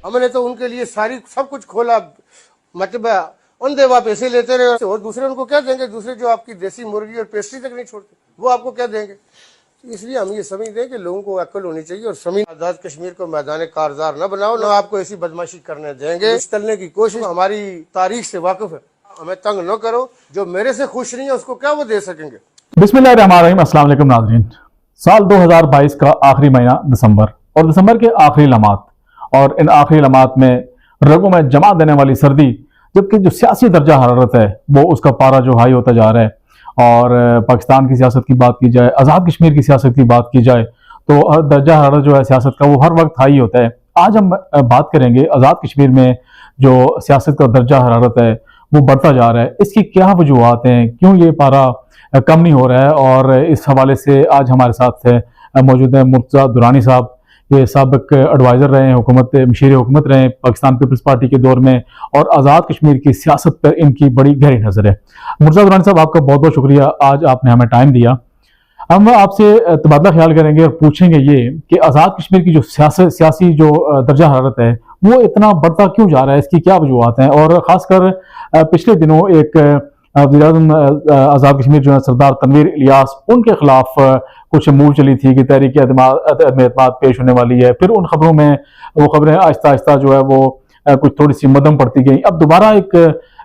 हमने तो उनके लिए सारी सब कुछ खोला, मतलब अंधे वहाँ पैसे लेते रहे और दूसरे उनको क्या देंगे? दूसरे जो आपकी देसी मुर्गी और पेस्ट्री तक नहीं छोड़ते, वो आपको क्या देंगे? इसलिए हम ये समझते हैं कि लोगों को अक्ल होनी चाहिए और समझ, आजाद कश्मीर को मैदान कारजार न बनाओ, न आपको ऐसी बदमाशी करने देंगे। चलने की कोशिश, हमारी तारीख से वाकिफ है, हमें तंग न करो। जो मेरे से खुश नहीं है उसको क्या वो दे सकेंगे? बिस्मिल्लाहिर्रहमानिर्रहीम, अस्सलाम वालेकुम नाज़रीन। साल 2022 का आखिरी महीना दिसंबर और दिसंबर के आखिरी लम्हात, और इन आखिरी लम्हात में रगों में जमा देने वाली सर्दी, जबकि जो सियासी दर्जा हरारत है वो उसका पारा जो हाई होता जा रहा है। और पाकिस्तान की सियासत की बात की जाए, आज़ाद कश्मीर की सियासत की बात की जाए, तो दर्जा हरारत जो है सियासत का वो हर वक्त हाई होता है। आज हम बात करेंगे आज़ाद कश्मीर में जो सियासत का दर्जा हरारत है वो बढ़ता जा रहा है, इसकी क्या वजूहत हैं, क्यों ये पारा कम नहीं हो रहा है। और इस हवाले से आज हमारे साथ मौजूद है मुर्तज़ा दुरानी साहब। ये साबिक एडवाइज़र रहे हैं हुकूमत, मशीर हुकूमत रहे हैं पाकिस्तान पीपल्स पार्टी के दौर में, और आज़ाद कश्मीर की सियासत पर इनकी बड़ी गहरी नज़र है। मुर्तज़ा दुरानी साहब, आपका बहुत बहुत शुक्रिया, आज आपने हमें टाइम दिया। हम आपसे तबादला ख्याल करेंगे और पूछेंगे ये कि आज़ाद कश्मीर की जो सियासी जो दर्जा हरारत है वो इतना बढ़ता क्यों जा रहा है, इसकी क्या वजूहत हैं। और ख़ासकर पिछले दिनों एक वज़ीर-ए-आज़म आज़ाद कश्मीर जो है सरदार तनवीर इलियास, उनके खिलाफ कुछ मूव चली थी कि तहरीक एतमाद पेश होने वाली है। फिर उन खबरों में वो खबरें आहिस्ता आहिस्ता जो है वो कुछ थोड़ी सी मध्यम पड़ती गई। अब दोबारा एक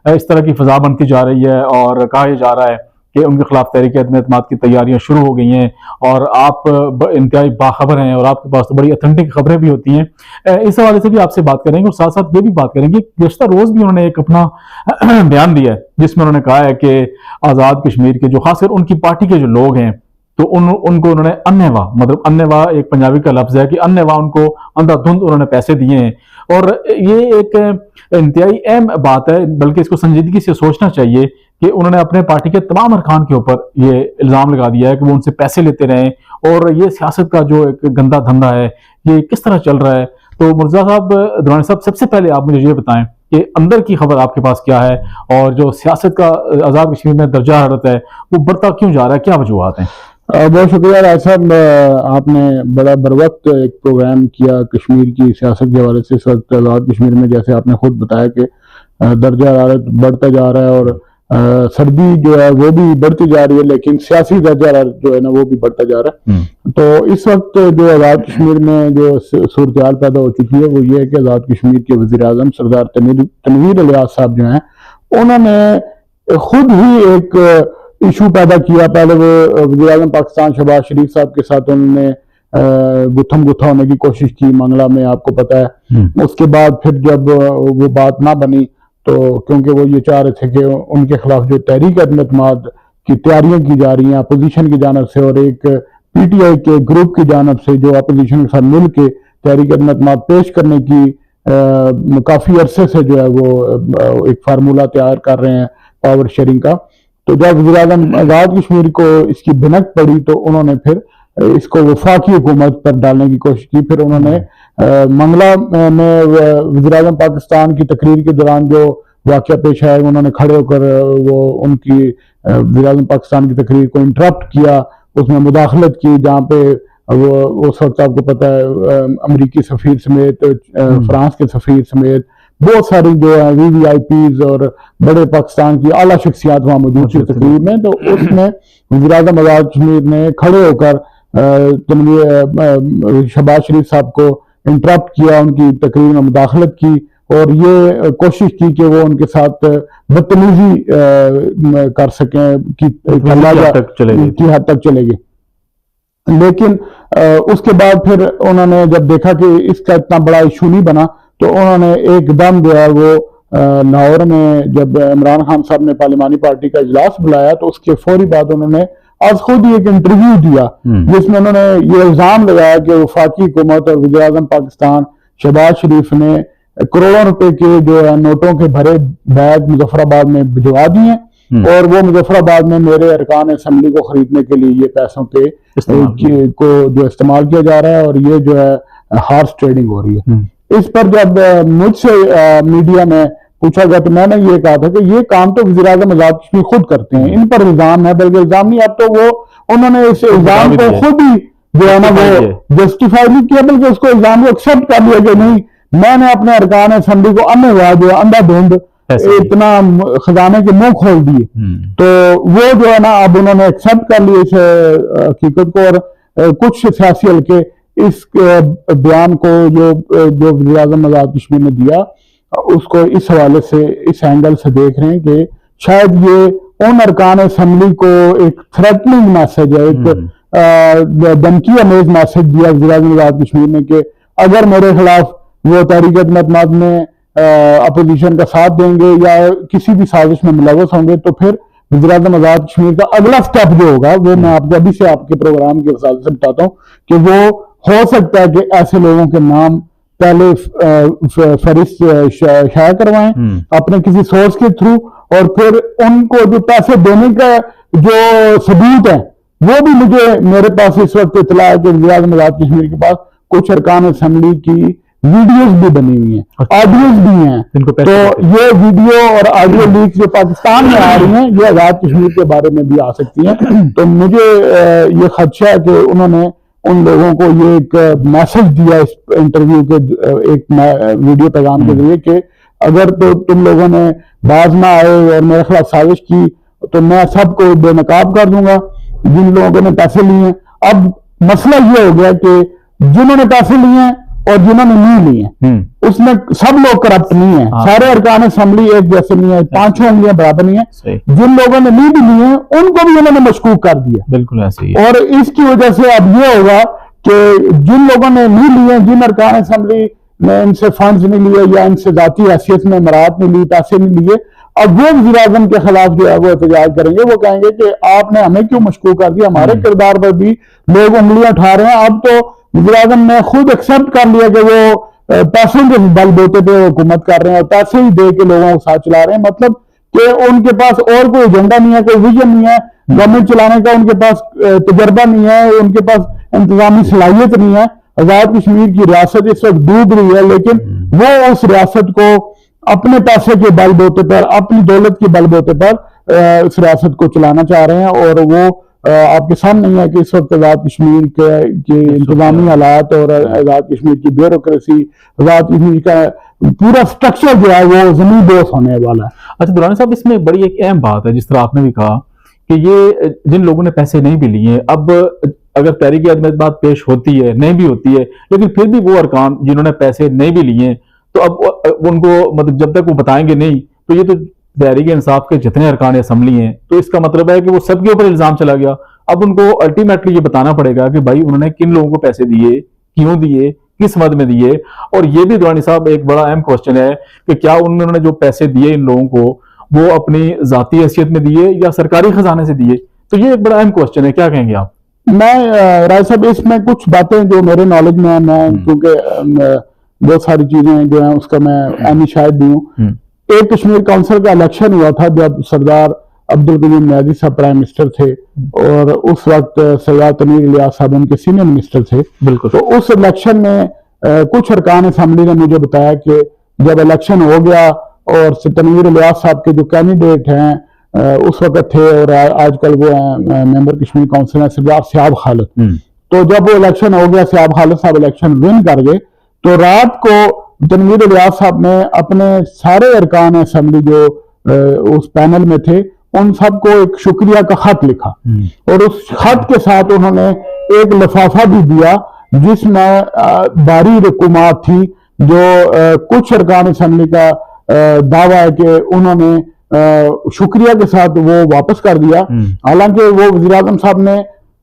इस तरह की फ़ज़ा बनती जा रही है और कहा जा रहा है कि उनके खिलाफ तहरीक एतमाद की तैयारियां शुरू हो गई हैं। और आप इंतहाई बाखबर हैं और आपके पास तो बड़ी ऑथेंटिक खबरें भी होती हैं। इस हवाले से भी आपसे बात करेंगे और साथ साथ ये भी बात करेंगे, गुज़श्ता रोज़ भी उन्होंने एक अपना बयान दिया है जिसमें उन्होंने कहा है कि आज़ाद कश्मीर के जो खासकर उनकी पार्टी के जो लोग हैं तो उनको उन्होंने अन्नेवा, मतलब अन्नेवा एक पंजाबी का लफ्ज़ है कि अन्नेवा उनको अंधाधुंध उन्होंने पैसे दिए हैं। और ये एक इंतहाई अहम बात है, बल्कि इसको संजीदगी से सोचना चाहिए कि उन्होंने अपने पार्टी के तमाम अरकान के ऊपर ये इल्ज़ाम लगा दिया है कि वो उनसे पैसे लेते रहे, और ये सियासत का जो एक गंदा धंधा है ये किस तरह चल रहा है। तो मुर्तज़ा साहब, दुरानी साहब, सबसे पहले आप मुझे ये बताएं कि अंदर की खबर आपके पास क्या है और जो सियासत का आज़ाद कश्मीर में दर्जा हरारत है वो बढ़ता क्यों जा रहा है, क्या वजूहत हैं? बहुत शुक्रिया राज साहब, आपने बड़ा बर वक्त एक प्रोग्राम किया कश्मीर की सियासत के हवाले से। इस वक्त आज़ाद कश्मीर में जैसे आपने खुद बताया कि दर्जा हरारत बढ़ता जा रहा है और सर्दी जो है वो भी बढ़ती जा रही है, लेकिन सियासी दर्जा हरारत जो है ना वो भी बढ़ता जा रहा है। तो इस वक्त जो आज़ाद कश्मीर में जो सूरत हाल पैदा हो चुकी है वो ये है कि आज़ाद कश्मीर के वज़ीर-ए-आज़म सरदार तनवीर इलियास साहब जो हैं उन्होंने खुद ही एक इशू पैदा किया। पहले वो वज़ीर-ए-आज़म पाकिस्तान शहबाज शरीफ साहब के साथ उन्होंने गुत्थम गुत्था होने की कोशिश की मंगला में, आपको पता है। उसके बाद फिर जब वो बात ना बनी तो क्योंकि वो ये चाह रहे थे कि उनके खिलाफ जो तहरीक एतमाद की तैयारियां की जा रही हैं अपोजिशन की जानब से और एक पीटीआई के ग्रुप की जानब से जो अपोजिशन के साथ मिल के तहरीक एतमाद पेश करने की काफ़ी अरसे से जो है वो एक फार्मूला तैयार कर रहे हैं पावर शेयरिंग का। तो जब वज़ीर-ए-आज़म आज़ाद कश्मीर को इसकी भिनक पड़ी तो उन्होंने फिर इसको वफाकी हुकूमत पर डालने की कोशिश की। फिर उन्होंने मंगला में वज़ीर-ए-आज़म पाकिस्तान की तकरीर के दौरान जो वाक़या पेश आया उन्होंने खड़े होकर वो उनकी वज़ीर-ए-आज़म पाकिस्तान की तकरीर को इंटरप्ट किया, उसमें मुदाखलत की, जहाँ पे वो उस वक्त आपको पता है अमरीकी सफ़ीर समेत फ्रांस के सफ़ीर समेत बहुत सारी जो है VVIPs और बड़े पाकिस्तान की आला शख्सियात वहाँ मौजूद थी तकरीर में। तो उसमें वज़ीर-ए-आज़म आज़ाद कश्मीर ने खड़े होकर शहबाज शरीफ साहब को इंटरप्ट किया, उनकी तकरीर में मुदाखलत की और ये कोशिश की कि वो उनके साथ बदतमीजी कर सकें कि हद तक चलेगी। लेकिन उसके बाद फिर उन्होंने जब देखा कि इसका इतना बड़ा इशू नहीं बना तो उन्होंने एकदम जो है वो लाहौर में जब इमरान खान साहब ने पार्लिमानी पार्टी का इजलास बुलाया तो उसके फौरी बाद उन्होंने आज खुद ही एक इंटरव्यू दिया जिसमें उन्होंने ये इल्जाम लगाया कि वफाकी हुकूमत और वज़ीर-ए-आज़म पाकिस्तान शहबाज शरीफ ने करोड़ों रुपए के जो है नोटों के भरे बैग मुजफ्फराबाद में भिजवा दिए और वो मुजफ्फराबाद में मेरे अरकान असेंबली को खरीदने के लिए ये पैसों के को जो इस्तेमाल किया जा रहा है और ये जो है हॉर्स ट्रेडिंग हो रही है। इस पर जब मुझसे मीडिया में पूछा गया तो मैंने ये कहा था कि ये काम तो वज़ीर-ए-आज़म आज़ाद कश्मीर खुद करते हैं, इन पर इल्जाम है, बल्कि इल्जाम नहीं, अब तो वो उन्होंने इस इल्जाम को खुद ही जो है ना वो जस्टिफाई नहीं किया बल्कि उसको इल्जाम को एक्सेप्ट कर लिया कि नहीं मैंने अपने अरकान असेंबली को अन्य जो है अंधाधुंध इतना खजाने के मुंह खोल दिए। तो वो जो है ना अब उन्होंने एक्सेप्ट कर लिए इस हकीकत को, और कुछ सियासी हल्के इस बयान को जो वज़ीर आज़म आज़ाद कश्मीर ने दिया उसको इस हवाले से, इस एंगल से देख रहे हैं कि शायद ये उन अरकान असेंबली को एक थ्रेटनिंग मैसेज है, एक धमकी अमेज मैसेज दिया वज़ीर आज़म आज़ाद कश्मीर ने कि अगर मेरे खिलाफ वो तहरीक एतमाद में अपोजिशन का साथ देंगे या किसी भी साजिश में मुलव्वस होंगे तो फिर वज़ीर आज़म आज़ाद कश्मीर का अगला स्टेप जो होगा वो मैं आपको अभी से आपके प्रोग्राम के वसात से बताता हूँ कि वो हो सकता है कि ऐसे लोगों के नाम पहले फहरिस्त शाया करवाएं अपने किसी सोर्स के थ्रू, और फिर उनको जो पैसे देने का जो सबूत है वो भी मेरे पास इस वक्त इतला है कि वज़ीर आज़म आज़ाद कश्मीर के पास कुछ अरकान असेंबली की वीडियोस भी बनी हुई हैं, ऑडियोज भी हैं। तो ये वीडियो और ऑडियो लीक जो पाकिस्तान में आ रही हैं ये आज़ाद कश्मीर के बारे में भी आ सकती हैं। तो मुझे ये खदशा है कि उन्होंने उन लोगों को ये एक मैसेज दिया इस इंटरव्यू के एक वीडियो पैगाम के जरिए कि अगर तो तुम लोगों ने बाज ना आए और मेरे खिलाफ साजिश की तो मैं सबको बेनकाब कर दूंगा जिन लोगों ने पैसे लिए। अब मसला ये हो गया कि जिन्होंने पैसे लिए हैं और जिन्होंने नहीं लिए उसमें सब लोग करप्ट नहीं है, सारे अरकान असेंबली एक जैसे नहीं है, पांचों उंगलियां बराबर नहीं है। जिन लोगों ने नहीं भी लिए उनको भी उन्होंने मशकूक कर दिया। बिल्कुल ऐसे ही है। और इसकी वजह से अब ये होगा कि जिन लोगों ने नहीं लिए, जिन अरकान असेंबली ने इनसे फंड्स नहीं लिए या इनसे जाती हैसियत में मराहत नहीं ली, पैसे नहीं लिए, अब वो वज़ीर आज़म के खिलाफ जो है वो एहतजाज करेंगे। वो कहेंगे कि आपने हमें क्यों मशकूक कर दिया, हमारे किरदार पर भी लोग उंगलियां उठा रहे हैं। अब तो वज़ीर आज़म ने खुद एक्सेप्ट कर लिया कि वो पैसों के बलबूते पे हुकूमत कर रहे हैं और पैसे ही दे के लोगों को साथ चला रहे हैं। मतलब कि उनके पास और कोई एजेंडा नहीं है, कोई विजन नहीं है गवर्नमेंट चलाने का, उनके पास तजर्बा नहीं है, उनके पास इंतजामी सलाहियत नहीं है। आज़ाद कश्मीर की रियासत इस वक्त डूब रही है, लेकिन वो उस रियासत को अपने पैसे के बलबूते पर, अपनी दौलत के बलबूते पर इस रियासत को चलाना चाह रहे हैं। और वो आपके सामने है कि इस वक्त आज़ाद कश्मीर के इंतजामी हालात और आज़ाद कश्मीर की ब्यूरोक्रेसी, आज़ाद कश्मीर का पूरा स्ट्रक्चर जो है वो ज़मीन दोष होने वाला है। अच्छा दुरानी साहब, इसमें बड़ी एक अहम बात है, जिस तरह आपने भी कहा कि ये जिन लोगों ने पैसे नहीं भी लिए, अब अगर तहरीक एतमाद पेश होती है, नहीं भी होती है, लेकिन फिर भी वो अरकान जिन्होंने पैसे नहीं भी लिए तो अब उनको मतलब जब तक वो बताएंगे नहीं तो ये तो तहरीक इंसाफ के जितने अरकान असेंबली हैं तो इसका मतलब है कि वो सबके ऊपर इल्जाम चला गया। अब उनको अल्टीमेटली ये बताना पड़ेगा कि भाई उन्होंने किन लोगों को पैसे दिए, क्यों दिए, किस मद में दिए। और ये भी दुरानी साहब एक बड़ा अहम क्वेश्चन है कि क्या उन्होंने जो पैसे दिए इन लोगों को वो अपनी जाती हैसियत में दिए या सरकारी खजाने से दिए। तो ये एक बड़ा अहम क्वेश्चन है, क्या कहेंगे आप? मैं राय साहब इसमें कुछ बातें जो मेरे नॉलेज में है, मैं क्योंकि बहुत सारी चीजें जो है उसका मैं अहमी शायद भी हूँ। एक कश्मीर काउंसिल का इलेक्शन हुआ था जब सरदार अब्दुल कयूम नियाज़ी साहब प्राइम मिनिस्टर थे और उस वक्त सरदार तनवीर इलियास साहब उनके सीनियर मिनिस्टर थे। बिल्कुल। तो उस इलेक्शन में कुछ अरकान असेंबली ने मुझे बताया कि जब इलेक्शन हो गया और तनवीर इलियास साहब के जो कैंडिडेट हैं उस वक्त थे और आजकल वो मेंबर कश्मीर काउंसिल है सरदार सियाब खालिद, तो जब वो इलेक्शन हो गया, सियाब खालिद साहब इलेक्शन विन कर गए, तो रात को तनवीर इलियास साहब ने अपने सारे अरकान असेंबली जो उस पैनल में थे उन सबको एक शुक्रिया का खत लिखा और उस खत के साथ उन्होंने एक लिफाफा भी दिया जिसमें बारी रकूमात थी जो कुछ अरकान असेंबली का दावा है कि उन्होंने शुक्रिया के साथ वो वापस कर दिया। हालांकि वो वज़ीर आज़म साहब ने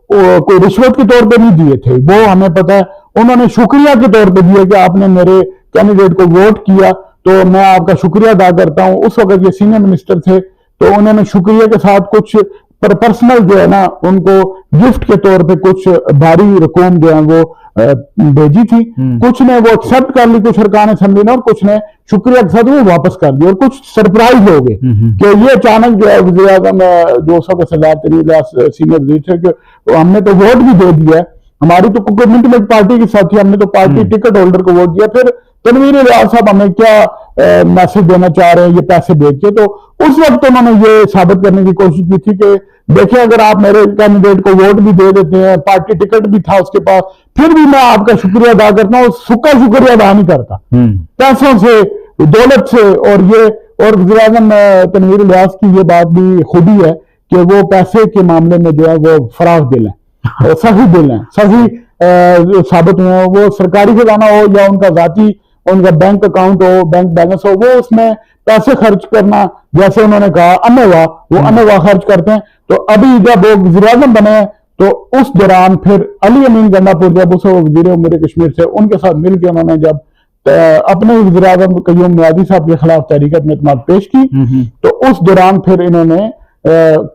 कोई रिश्वत के तौर पे नहीं दिए थे, वो हमें पता है, उन्होंने शुक्रिया के तौर पे दिए कि आपने मेरे कैंडिडेट को वोट किया तो मैं आपका शुक्रिया अदा करता हूं। उस वक्त ये सीनियर मिनिस्टर थे तो उन्होंने शुक्रिया के साथ कुछ पर्सनल जो है ना उनको गिफ्ट के तौर पे कुछ भारी रकम जो है वो भेजी थी। कुछ ने वो एक्सेप्ट कर ली कुछ अरकान असेंबली ने और कुछ ने शुक्रिया के साथ वो वापस कर दी और कुछ सरप्राइज हो गए कि ये अचानक जो है वज़ीर आज़म जो उस वक्त सरदार तनवीर इलियास सीनियर वज़ीर थे कि हमने तो वोट भी दे दिया है, हमारी तो कमिटमेंट पार्टी के साथ ही, हमने तो पार्टी टिकट होल्डर को वोट दिया, फिर तनवीर इलियास साहब हमें क्या मैसेज देना चाह रहे हैं ये पैसे दे के। तो उस वक्त उन्होंने ये साबित करने की कोशिश की थी कि देखिए अगर आप मेरे कैंडिडेट को वोट भी दे देते हैं, पार्टी टिकट भी था उसके पास, फिर भी मैं आपका शुक्रिया अदा करता हूँ, सूखा शुक्रिया अदा नहीं करता। पैसों से, दौलत से, और वज़ीर-ए-आज़म तनवीर इलियास की ये बात भी खूबी है कि वो पैसे के मामले में जो है वो फराग दिल है, सही दिल है, सही साबित हुए हैं। वो सरकारी खजाना हो या उनका जाती, उनका बैंक अकाउंट हो, बैंक बैलेंस हो, वो उसमें पैसे खर्च करना, जैसे उन्होंने कहा अनवा, वो अनवा खर्च करते हैं। तो अभी जब वो वज़ीर-ए-आज़म बने हैं तो उस दौरान फिर अली अमीन गंडापुर जब उस वज़ीर उम्र कश्मीर से, उनके साथ मिलकर उन्होंने जब अपने वज़ीर-ए-आज़म क़य्यूम मियादी साहब के खिलाफ तहरीक एतमाद पेश की, तो उस दौरान फिर इन्होंने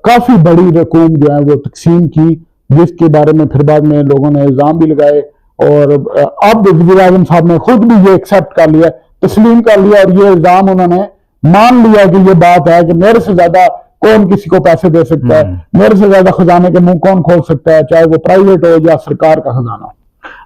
काफी बड़ी रकूम जो है वो तकसीम की, जिसके बारे में फिर बाद में लोगों ने इल्जाम भी लगाए। और अब वज़ीर-ए-आज़म साहब ने खुद भी ये एक्सेप्ट कर लिया, तस्लीम कर लिया, और ये इल्जाम उन्होंने मान लिया कि ये बात है कि मेरे से ज्यादा कौन किसी को पैसे दे सकता है, मेरे से ज्यादा खजाने के मुंह कौन खोल सकता है, चाहे वो प्राइवेट हो या सरकार का खजाना हो।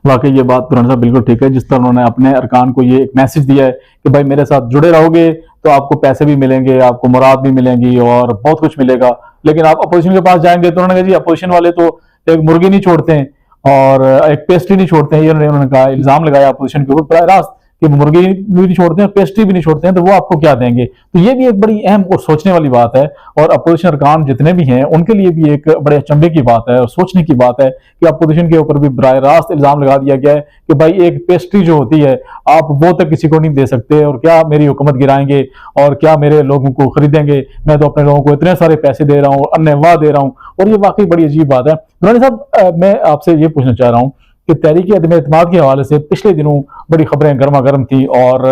वाकई ये बात दुरानी साहब बिल्कुल ठीक है। जिस तरह उन्होंने अपने अरकान को ये एक मैसेज दिया है कि भाई मेरे साथ जुड़े रहोगे तो आपको पैसे भी मिलेंगे, आपको मुराद भी मिलेंगी और बहुत कुछ मिलेगा, लेकिन आप अपोजिशन के पास जाएंगे तो उन्होंने कहा जी अपोजिशन वाले तो एक मुर्गी नहीं छोड़ते हैं और एक पेस्ट्री नहीं छोड़ते हैं। ये उन्होंने कहा, इल्जाम लगाया अपोजिशन के ऊपर रास्त कि मुर्गी भी नहीं छोड़ते हैं, पेस्ट्री भी नहीं छोड़ते हैं, तो वो आपको क्या देंगे। तो ये भी एक बड़ी अहम और सोचने वाली बात है, और अपोजिशन अरकान जितने भी हैं उनके लिए भी एक बड़े अचंभे की बात है और सोचने की बात है कि अपोजिशन के ऊपर भी बराह रास्त इल्जाम लगा दिया गया है कि भाई एक पेस्ट्री जो होती है आप वो तक किसी को नहीं दे सकते, और क्या मेरी हुकूमत गिराएंगे और क्या मेरे लोगों को खरीदेंगे, मैं तो अपने लोगों को इतने सारे पैसे दे रहा हूँ, अन्य वाह दे रहा हूँ। और ये वाकई बड़ी अजीब बात है। दुरानी साहब, मैं आपसे ये पूछना चाह रहा हूँ कि तहरीक अदम एतमाद के हवाले से पिछले दिनों बड़ी खबरें गर्मा गर्म थी और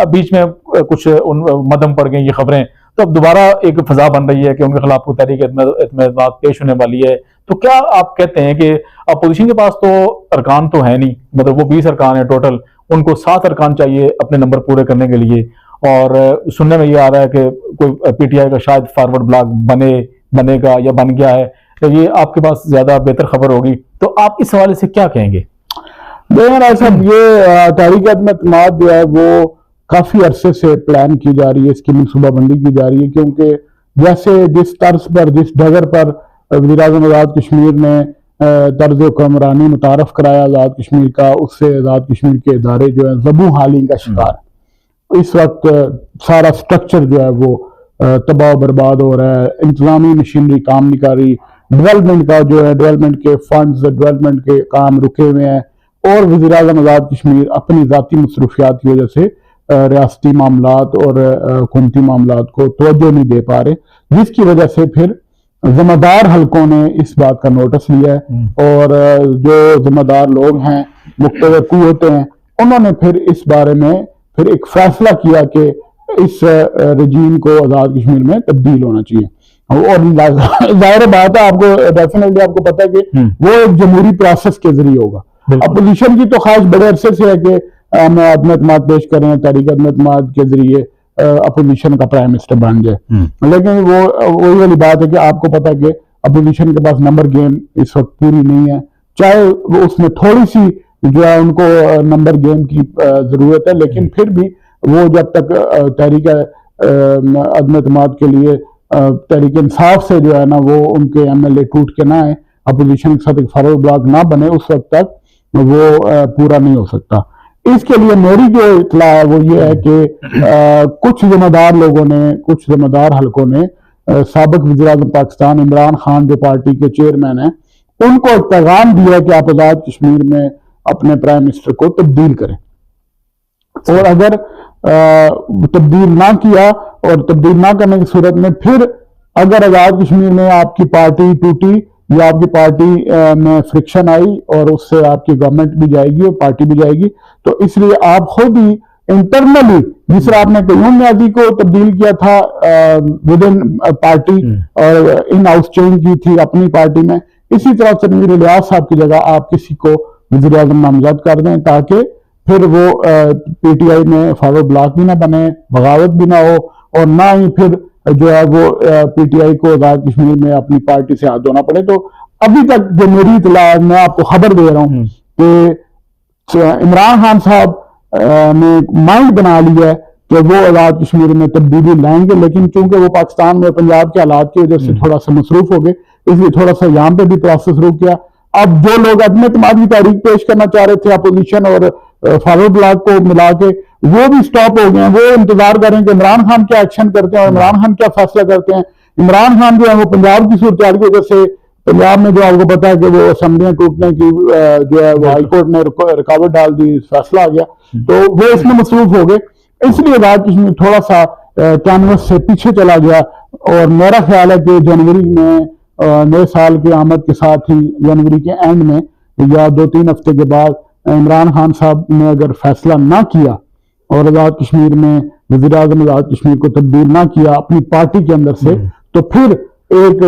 बीच में कुछ मदम पड़ गई ये खबरें, तो अब दोबारा एक फजा बन रही है कि उनके खिलाफ तहरीक अदम एतमाद पेश होने वाली है। तो क्या आप कहते हैं कि अपोजिशन के पास तो अरकान तो है नहीं, मतलब वो 20 अरकान है टोटल, उनको 7 अरकान चाहिए अपने नंबर पूरे करने के लिए, और सुनने में ये आ रहा है कि कोई पीटीआई का शायद फॉरवर्ड ब्लॉक बनेगा या बन गया है, तो ये आपके पास ज्यादा बेहतर खबर होगी, तो आप इस हवाले से क्या कहेंगे? देखिए साहब, ये तहरीक अदम एतमाद जो है वो काफी अरसे से प्लान की जा रही है, इसकी मनसूबाबंदी की जा रही है, क्योंकि जैसे जिस तर्ज पर, जिस डगर पर वज़ीर-ए-आज़म आज़ाद कश्मीर ने तर्ज हुक्मरानी मुतारफ कराया आज़ाद कश्मीर का, उससे आज़ाद कश्मीर के इदारे जो है ज़बू हाली का शिकार है। इस वक्त सारा स्ट्रक्चर जो है वो तबाह बर्बाद हो रहा है, इंतजामी मशीनरी काम नहीं कर रही, डेवलपमेंट का जो है, डेवलपमेंट के फंड्स, डेवलपमेंट के काम रुके हुए हैं, और वज़ीर-ए-आज़म आज़ाद कश्मीर अपनी ज़ाती मसरूफियात की वजह से रियासती मामलात और हुकूमती मामलात को तवज्जो नहीं दे पा रहे, जिसकी वजह से फिर जिम्मेदार हलकों ने इस बात का नोटिस लिया है, और जो जिम्मेदार लोग हैं, मुख्तलिफ कुव्वतें हैं, उन्होंने फिर इस बारे में फिर एक फैसला किया कि इस रजीम को आज़ाद कश्मीर में तब्दील होना चाहिए। और जाहिर बात है, आपको डेफिनेटली आपको पता है कि वो एक जमहूरी प्रोसेस के जरिए होगा। अपोजिशन की तो ख्वाहिश बड़े अरसे से है कि हम अदम एतमाद पेश करें, तहरीक अदम एतमाद के जरिए अपोजिशन का प्राइम मिनिस्टर बन जाए, लेकिन वो वही वाली बात है कि आपको पता है कि अपोजिशन के पास नंबर गेम इस वक्त पूरी नहीं है, चाहे वो उसमें थोड़ी सी जो है उनको नंबर गेम की जरूरत है, लेकिन फिर भी वो जब तक तहरीक अदम एतमाद के लिए तहरीक इंसाफ से जो है ना वो उनके एमएलए टूट के ना आए, अपोजिशन के साथ एक फॉरवर्ड ब्लॉक ना बने, उस वक्त तक वो पूरा नहीं हो सकता। इसके लिए मेरी जो इतला है वो ये है कि कुछ जिम्मेदार लोगों ने, कुछ जिम्मेदार हलकों ने साबिक वज़ीर-ए-आज़म पाकिस्तान इमरान खान जो पार्टी के चेयरमैन हैं, उनको एक पैगाम दिया कि आप आज़ाद कश्मीर में अपने प्राइम मिनिस्टर को तब्दील करें, और अगर तब्दील ना किया और तब्दील ना करने की सूरत में फिर अगर आज़ाद कश्मीर में आपकी पार्टी टूटी या आपकी पार्टी में फ्रिक्शन आई और उससे आपकी गवर्नमेंट भी जाएगी और पार्टी भी जाएगी, तो इसलिए आप खुद ही इंटरनली, जिस तरह आपने क़य्यूम मियादी को तब्दील किया था विद इन पार्टी और इन हाउस चेंज की थी अपनी पार्टी में, इसी तरह तनवीर इलियास साहब की जगह आप किसी को वज़ीर-ए-आज़म नामजद कर दें, ताकि फिर वो पीटीआई में फॉरवर्ड ब्लॉक भी ना बने, बगावत भी ना हो, और ना ही फिर जो है वो पीटीआई को आज़ाद कश्मीर में अपनी पार्टी से हाथ धोना पड़े। तो अभी तक जो मेरी इतला, मैं आपको खबर दे रहा हूँ कि इमरान खान साहब ने माइंड बना लिया है कि वो आज़ाद कश्मीर में तब्दीली लाएंगे, लेकिन चूंकि वो पाकिस्तान में पंजाब के हालात की वजह से थोड़ा सा मसरूफ हो गए, इसलिए थोड़ा सा यहाँ पे भी प्रोसेस रुक गया। अब जो लोग अदम एतमाद की तारीख पेश करना चाह रहे थे अपोजिशन और फॉरवर्ड ब्लॉक को मिला के, वो भी स्टॉप हो गए हैं। वो इंतजार करें कि इमरान खान क्या एक्शन करते हैं और इमरान खान क्या फैसला करते हैं। इमरान खान जो है वो पंजाब की सूरत की वजह से, पंजाब में जो आपको पता है कि वो असेंबलियां टूटने की जो है वो हाईकोर्ट ने रुकावट डाल दी, फैसला आ गया, तो वो इसमें मसरूफ हो गए। इसलिए आजाद कश्मीर थोड़ा सा कैनवस से पीछे चला गया। और मेरा ख्याल है कि जनवरी में नए साल की आमद के साथ ही, जनवरी के एंड में या 2-3 हफ्ते के बाद इमरान खान साहब ने अगर फैसला ना किया और आजाद कश्मीर में वज़ीर आज़म आजाद कश्मीर को तब्दील ना किया अपनी पार्टी के अंदर से, तो फिर एक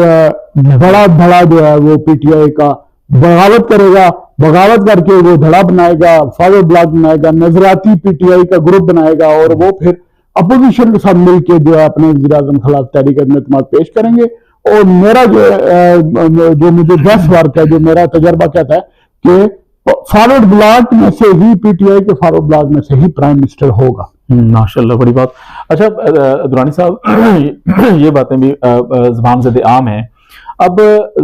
बड़ा धड़ा जो है वो पीटीआई का बगावत करेगा। बगावत करके वो धड़ा बनाएगा, फॉरवर्ड ब्लॉक बनाएगा, नजराती पीटीआई का ग्रुप बनाएगा और वो फिर अपोजिशन के साथ मिलकर जो है अपने वज़ीर आज़म खिलाफ तहरीक अदम-ए-एतमाद पेश करेंगे। और मेरा जो मुझे 10 बार का जो मेरा तजर्बा कहता है कि फॉरवर्ड ब्लॉक में से ही, पीटीआई के फॉरवर्ड ब्लॉक में से ही प्राइम मिनिस्टर होगा। माशाल्लाह, बड़ी बात। अच्छा दुरानी साहब, ये बातें भी ज़बान से आम हैं। अब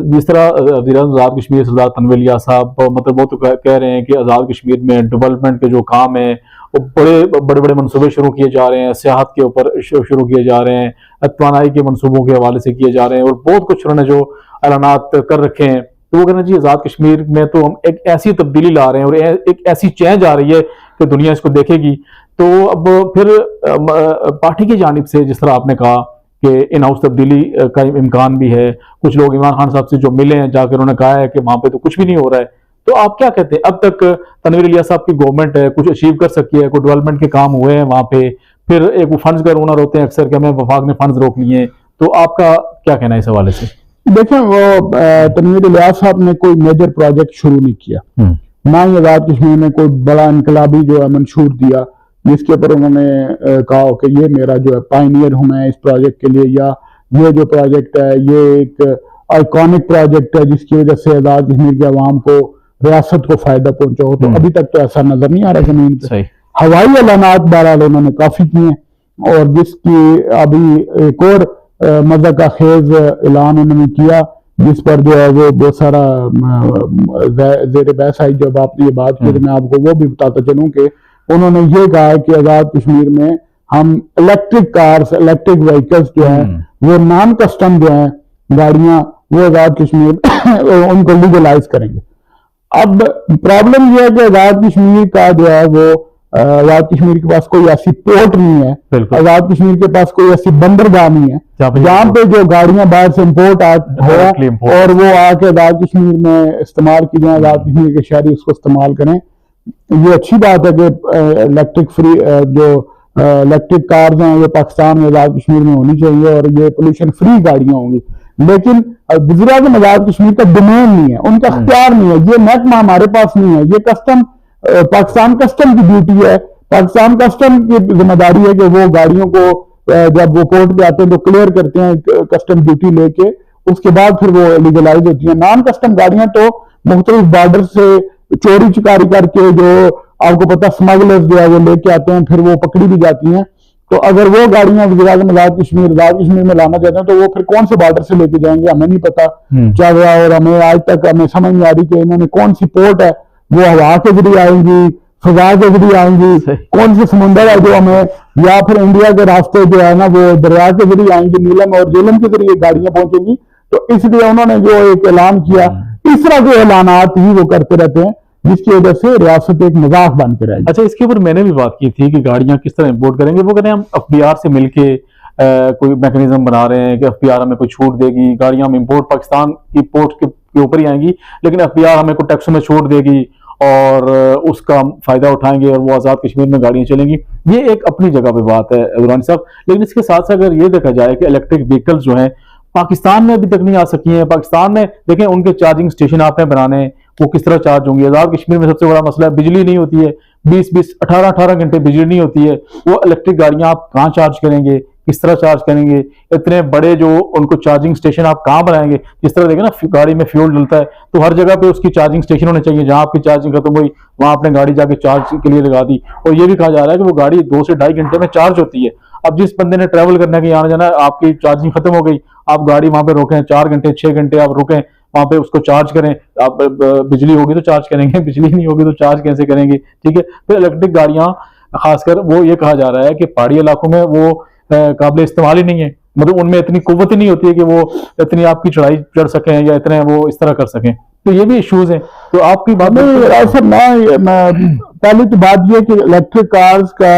जिस तरह आजाद कश्मीर सरदार तनवीर इलियास साहब, मतलब वो तो कह रहे हैं कि आज़ाद कश्मीर में डेवलपमेंट के जो काम है वो बड़े बड़े मनसूबे शुरू किए जा रहे हैं, सियाहत के ऊपर शुरू किए जा रहे हैं, तवानाई के मनसूबों के हवाले से किए जा रहे हैं और बहुत कुछ उन्होंने जो ऐलानात कर रखे हैं। तो वो कहना जी आज़ाद कश्मीर में तो हम एक ऐसी तब्दीली ला रहे हैं और एक ऐसी चेंज आ रही है कि दुनिया इसको देखेगी। तो अब फिर पार्टी की जानिब से जिस तरह आपने कहा कि इन हाउस तब्दीली का इम्कान भी है, कुछ लोग इमरान खान साहब से जो मिले हैं जाकर उन्होंने कहा है कि वहां पे तो कुछ भी नहीं हो रहा है, तो आप क्या कहते हैं? अब तक तनवीर इलियास साहब की गवर्नमेंट है, कुछ अचीव कर सकी है, कुछ डेवलपमेंट के काम हुए हैं वहां पे, फिर एक वो फंड्स का रोना रोते हैं अक्सर कि हमें वफाक ने फंड्स रोक लिए, तो आपका क्या कहना है इस हवाले से? देखें, वो तनवीर इलियास साहब ने कोई मेजर प्रोजेक्ट शुरू नहीं किया, ना ही आजाद कश्मीर में कोई बड़ा इनकलाबी जो है मंशूर दिया जिसके ऊपर उन्होंने कहा कि ये मेरा जो है पायनियर हूं मैं इस प्रोजेक्ट के लिए, या ये जो प्रोजेक्ट है ये एक आइकॉनिक प्रोजेक्ट है जिसकी वजह से आजाद कश्मीर के अवाम को, रियासत को फायदा पहुंचा हो। तो अभी तक तो ऐसा नजर नहीं आ रहा जमीन पे। हवाई ऐलानात बहरहाल उन्होंने काफी किए और जिसकी अभी एक और मजा का खेज ऐलान उन्होंने किया जिस पर जो है वो बहुत सारा जेर बहस आई। जब आपने ये बात की तो मैं आपको वो भी बताता चलूं कि उन्होंने ये कहा है कि आजाद कश्मीर में हम इलेक्ट्रिक कार्स, इलेक्ट्रिक व्हीकल्स जो है वो नॉन कस्टम जो है गाड़ियां, वो आजाद कश्मीर उनको लीगलाइज करेंगे। अब प्रॉब्लम यह है कि आजाद कश्मीर का जो है वो, आजाद कश्मीर के पास कोई ऐसी पोर्ट नहीं है, आजाद कश्मीर के पास कोई ऐसी बंदरगाह नहीं है जहाँ पे जो गाड़ियां बाहर से इम्पोर्ट हो और वो आके आजाद कश्मीर में इस्तेमाल की जाए, आजाद कश्मीर के शहरी उसको इस्तेमाल करें। ये अच्छी बात है कि इलेक्ट्रिक फ्री जो इलेक्ट्रिक कार्स हैं ये पाकिस्तान में आजाद कश्मीर में होनी चाहिए और ये पोल्यूशन फ्री गाड़ियां होंगी, लेकिन वज़ीर आज़म आजाद कश्मीर का डोमेन नहीं है, उनका इख्तियार नहीं है, ये महकमा हमारे पास नहीं है। ये कस्टम, पाकिस्तान कस्टम की ड्यूटी है, पाकिस्तान कस्टम की जिम्मेदारी है कि वो गाड़ियों को जब वो पोर्ट पे आते हैं तो क्लियर करते हैं कस्टम ड्यूटी लेके, उसके बाद फिर वो लीगलाइज होती है। नॉन कस्टम गाड़ियां तो मुख्तलिफ बॉर्डर से चोरी चकारी करके जो आपको पता स्मगलर्स जो है वो लेके आते हैं, फिर वो पकड़ी भी जाती हैं। तो अगर वो गाड़ियां वज़ीर आज़म आजाद कश्मीर में लाना चाहते हैं तो वो फिर कौन से बॉर्डर से लेके जाएंगे, हमें नहीं पता क्या हुआ। और हमें आज तक हमें समझ नहीं आ रही कि इन्होंने कौन सी पोर्ट है, वो हवा के जरिए आएंगी, फिजा के जरिए आएंगी, कौन सी समुंदर है जो हमें, या फिर इंडिया के रास्ते जो है ना वो दरिया के जरिए आएंगी, नीलम और झेलम के जरिए गाड़ियां पहुंचेंगी। तो इसलिए उन्होंने जो एक ऐलान किया, इस तरह के ऐलानात ही वो करते रहते हैं जिसकी वजह से रियासत एक मजाक बन के रहेगी। अच्छा, इसके ऊपर मैंने भी बात की थी कि गाड़ियां किस तरह इंपोर्ट करेंगे। वो कहते हैं हम एफबीआर से मिलके कोई मैकेनिज्म बना रहे हैं कि एफबीआर हमें कोई छूट देगी, गाड़ियां हम इंपोर्ट पाकिस्तान की पोर्ट के ऊपर ही आएंगी, लेकिन एफबीआर हमें कोई टैक्स में छूट देगी और उसका फायदा उठाएंगे और वो आजाद कश्मीर में गाड़ियां चलेंगी। ये एक अपनी जगह पे बात है दुरानी साहब, लेकिन इसके साथ साथ अगर ये देखा जाए कि इलेक्ट्रिक व्हीकल्स जो हैं पाकिस्तान में अभी तक नहीं आ सकी हैं। पाकिस्तान में देखें उनके चार्जिंग स्टेशन आपने बनाने, वो किस तरह चार्ज होंगे। आजाद कश्मीर में सबसे बड़ा मसला है बिजली नहीं होती है, 20-20, 18-18 घंटे बिजली नहीं होती है। वो इलेक्ट्रिक गाड़ियां आप कहाँ चार्ज करेंगे, किस तरह चार्ज करेंगे, इतने बड़े जो उनको चार्जिंग स्टेशन आप कहाँ बनाएंगे। जिस तरह देखें ना गाड़ी में फ्यूल डलता है तो हर जगह पे उसकी चार्जिंग स्टेशन होने चाहिए, जहां आपकी चार्जिंग खत्म हुई वहां आपने गाड़ी जाके चार्ज के लिए लगा दी। और ये भी कहा जा रहा है कि वो गाड़ी 2 से 2.5 घंटे में चार्ज होती है। अब जिस बंदे ने ट्रैवल करना कि आना जाना, आपकी चार्जिंग खत्म हो गई, आप गाड़ी वहां पे रोकें 4 घंटे 6 घंटे आप रुकें वहां पे, उसको चार्ज करें। आप बिजली होगी तो चार्ज करेंगे, बिजली नहीं होगी तो चार्ज कैसे करेंगे, ठीक है। फिर इलेक्ट्रिक गाड़ियां, खासकर वो ये कहा जा रहा है कि पहाड़ी इलाकों में वो काबिल इस्तेमाल ही नहीं है, मतलब उनमें इतनी कुव्वत ही नहीं होती है कि वो इतनी आपकी चढ़ाई चढ़ सकें या इतने वो इस तरह कर सकें। तो ये भी इश्यूज हैं। तो आपकी बात नहीं, ऐसा मैं पहली तो बात यह कि इलेक्ट्रिक कार्स का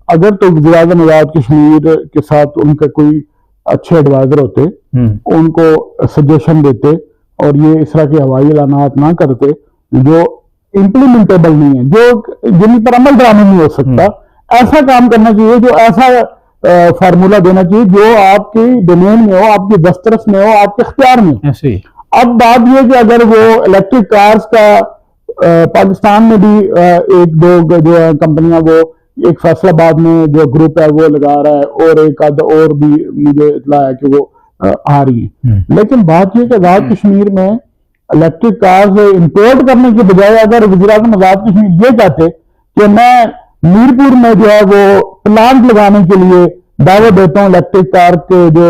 अगर तो वज़ीर-ए-आज़म आज़ाद कश्मीर के साथ उनका कोई अच्छे एडवाइजर होते, उनको सजेशन देते और ये इस तरह के हवाई ऐलानात ना करते जो इम्प्लीमेंटेबल नहीं है, जो जिन पर अमल दरामद नहीं हो सकता, ऐसा काम करना चाहिए, जो ऐसा फार्मूला देना चाहिए जो आपकी डोमेन में हो, आपकी दस्तरस में हो, आपके इख्तियार में। ऐसे ही अब बात यह कि अगर वो इलेक्ट्रिक कार्स का पाकिस्तान में भी एक दो जो है कंपनियां, वो एक फैसलाबाद में जो ग्रुप है वो लगा रहा है और एक आध और भी मुझे इतला है कि वो आ रही है। लेकिन बात यह कि आजाद कश्मीर में इलेक्ट्रिक कार्स इंपोर्ट करने के बजाय अगर वज़ीर-ए-आज़म आजाद कश्मीर ये कहते कि मैं मीरपुर में जो है वो प्लांट लगाने के लिए दावा देता हूँ, इलेक्ट्रिक कार के जो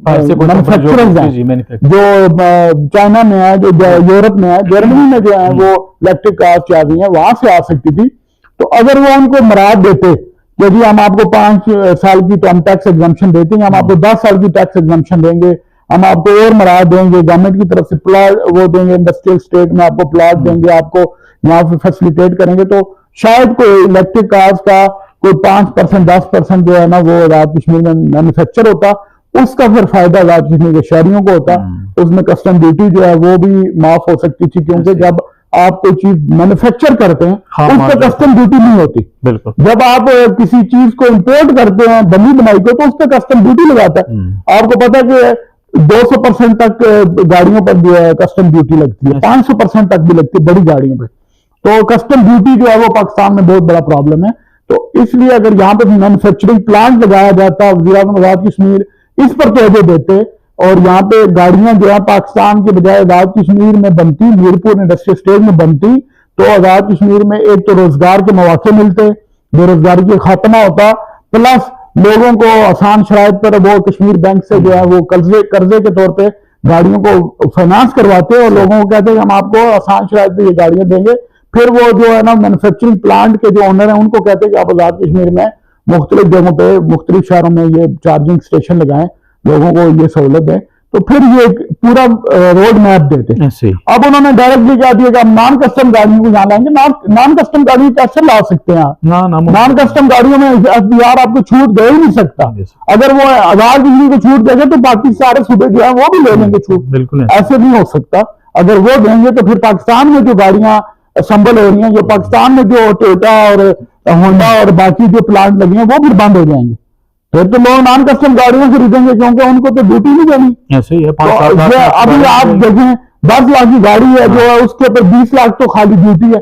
मैन्युफैक्चरर्स हैं जो चाइना में है, जो यूरोप में है, जर्मनी में जो है वो इलेक्ट्रिक कार चल रही है, वहां से आ सकती थी। तो अगर वो उनको मराद देते कि जी हम आपको 5 साल की तो हम टैक्स एग्जम्पशन देते हैं, हम आपको 10 साल की टैक्स एग्जम्पशन देंगे, हम आपको और मराद देंगे, गवर्नमेंट की तरफ से प्लाट वो देंगे, इंडस्ट्रियल स्टेट में आपको प्लाट देंगे, आपको यहाँ पे फैसिलिटेट करेंगे, तो शायद कोई इलेक्ट्रिक कार्स का कोई 5% 10% जो है ना वो आजाद कश्मीर में मैन्युफैक्चर होता, उसका फिर फायदा आजाद कश्मीर के शहरियों को होता। उसमें कस्टम ड्यूटी जो है वो भी माफ हो सकती थी, क्योंकि जब आप कोई चीज मैन्युफैक्चर करते हैं उस पर कस्टम ड्यूटी नहीं होती। बिल्कुल। जब आप किसी चीज को इंपोर्ट करते हैं बनी बनाई को, तो उस पर कस्टम ड्यूटी लगाता है। आपको पता है कि 200% तक गाड़ियों पर जो है कस्टम ड्यूटी लगती है, 500% तक भी लगती है बड़ी गाड़ियों पर। तो कस्टम ड्यूटी जो है वो पाकिस्तान में बहुत बड़ा प्रॉब्लम है। तो इसलिए अगर यहाँ पे मैन्युफैक्चरिंग प्लांट लगाया जाता, वज़ीर-ए-आज़म आज़ाद कश्मीर इस पर तवज्जो देते और यहाँ पे गाड़ियां जो है पाकिस्तान के बजाय आजाद कश्मीर में बनती, मीरपुर इंडस्ट्रियल स्टेट में बनती, तो आजाद कश्मीर में एक तो रोजगार के मौके मिलते, बेरोजगारी का खात्मा होता, प्लस लोगों को आसान शराइत पर वो कश्मीर बैंक से जो है वो कर्जे के तौर पर गाड़ियों को फाइनेंस करवाते और लोगों को कहते हैं हम आपको आसान शराइत पर ये गाड़ियां देंगे। फिर वो जो है ना मैन्युफैक्चरिंग प्लांट के जो ओनर हैं उनको कहते हैं कि आप आजाद कश्मीर में मुख्तलिफ जगहों पे मुख्तलिफ शहरों में ये चार्जिंग स्टेशन लगाएं, लोगों को ये सहूलत दें, तो फिर ये पूरा रोड मैप देते हैं। अब उन्होंने डायरेक्टली कह दिया कि हम नॉन कस्टम गाड़ियों को यहाँ लाएंगे। नॉन कस्टम गाड़ियों कैसे ला सकते हैं आप? नॉन कस्टम गाड़ियों में एफबीआर आपको छूट दे ही नहीं सकता। अगर वो आजाद कश्मीर को छूट देंगे तो बाकी सारे सूबे जो है वो भी ले लेंगे छूट। बिल्कुल ऐसे नहीं हो सकता। अगर वो देंगे तो फिर पाकिस्तान में जो गाड़ियां संभल हो रही हैं, जो पाकिस्तान में जो टोयोटा और होंडा और बाकी जो प्लांट लगे हैं वो भी बंद हो जाएंगे। फिर तो लोग नॉन कस्टम गाड़ियां खरीदेंगे क्योंकि उनको तो ड्यूटी नहीं देनी। ऐसे ही है। तो अभी आप देखें 10 लाख की गाड़ी है जो है उसके ऊपर 20 लाख तो खाली ड्यूटी है।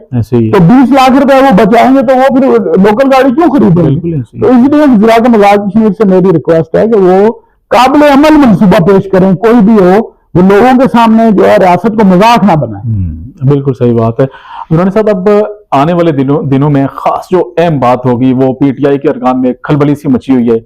तो 20 लाख रुपए वो बचाएंगे तो वो फिर लोकल गाड़ी क्यों खरीदेंगे? तो इसलिए वज़ीर-ए-आज़म आज़ाद कश्मीर से मेरी रिक्वेस्ट है कि वो काबिल अमल मनसूबा पेश करें, कोई भी हो, वो लोगों के सामने जो है रियासत को मजाक ना बनाए। बिल्कुल सही बात है। उन्होंने साहब अब आने वाले दिनों में खास जो अहम बात होगी वो पीटीआई के अरकान में खलबली सी मची हुई है।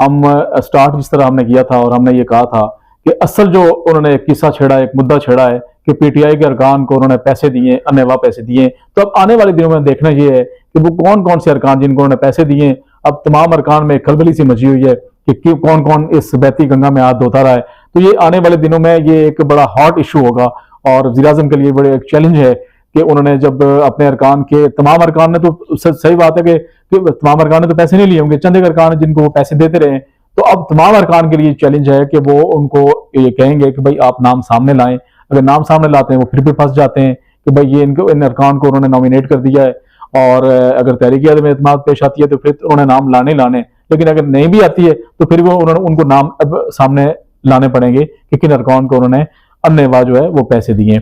हम स्टार्ट जिस तरह हमने किया था और हमने ये कहा था कि असल जो उन्होंने एक किस्सा छेड़ा, एक मुद्दा छेड़ा है कि पीटीआई के अरकान को उन्होंने पैसे दिए, अन्यवा पैसे दिए। तो अब आने वाले दिनों में देखना ये है कि वो कौन कौन से अरकान जिनको उन्होंने पैसे दिए, अब तमाम अरकान में खलबली सी मची हुई है कि कौन कौन इस बहती गंगा में हाथ धोता रहा है। तो ये आने वाले दिनों में ये एक बड़ा हॉट इशू होगा और वज़ीर-ए-आज़म के लिए बड़े एक चैलेंज है कि उन्होंने जब अपने अरकान के तमाम अरकान ने तो सही बात है कि तमाम अरकान ने तो पैसे नहीं लिए होंगे, चंद एक अरकान जिनको वो पैसे देते रहे। तो अब तमाम अरकान के लिए चैलेंज है कि वो उनको ये कहेंगे कि भाई आप नाम सामने लाएं। अगर नाम सामने लाते हैं वो फिर भी फंस जाते हैं कि भाई ये इन अरकान को उन्होंने नॉमिनेट कर दिया है और अगर तहरीक अदम एतमाद पेश आती है तो फिर उन्होंने नाम लाने। लेकिन अगर नहीं भी आती है तो फिर वो उनको नाम अब सामने लाने पड़ेंगे कि किन अरकान को उन्होंने अन्यवा जो है वो पैसे दिए।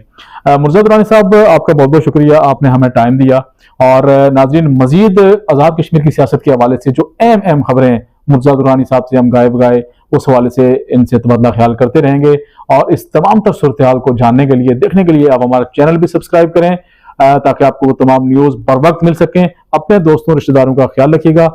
मुर्तज़ा दुरानी साहब आपका बहुत बहुत शुक्रिया, आपने हमें टाइम दिया। और नाज़रीन मजीद आज़ाद कश्मीर की सियासत के हवाले से जो अहम खबरें मुर्तज़ा दुरानी साहब से हम गाए उस हवाले से इनसे तबादला ख्याल करते रहेंगे। और इस तमाम तर सूरत हाल को जानने के लिए, देखने के लिए आप हमारा चैनल भी सब्सक्राइब करें ताकि आपको तमाम न्यूज़ बर वक्त मिल सकें। अपने दोस्तों रिश्तेदारों का ख्याल रखिएगा।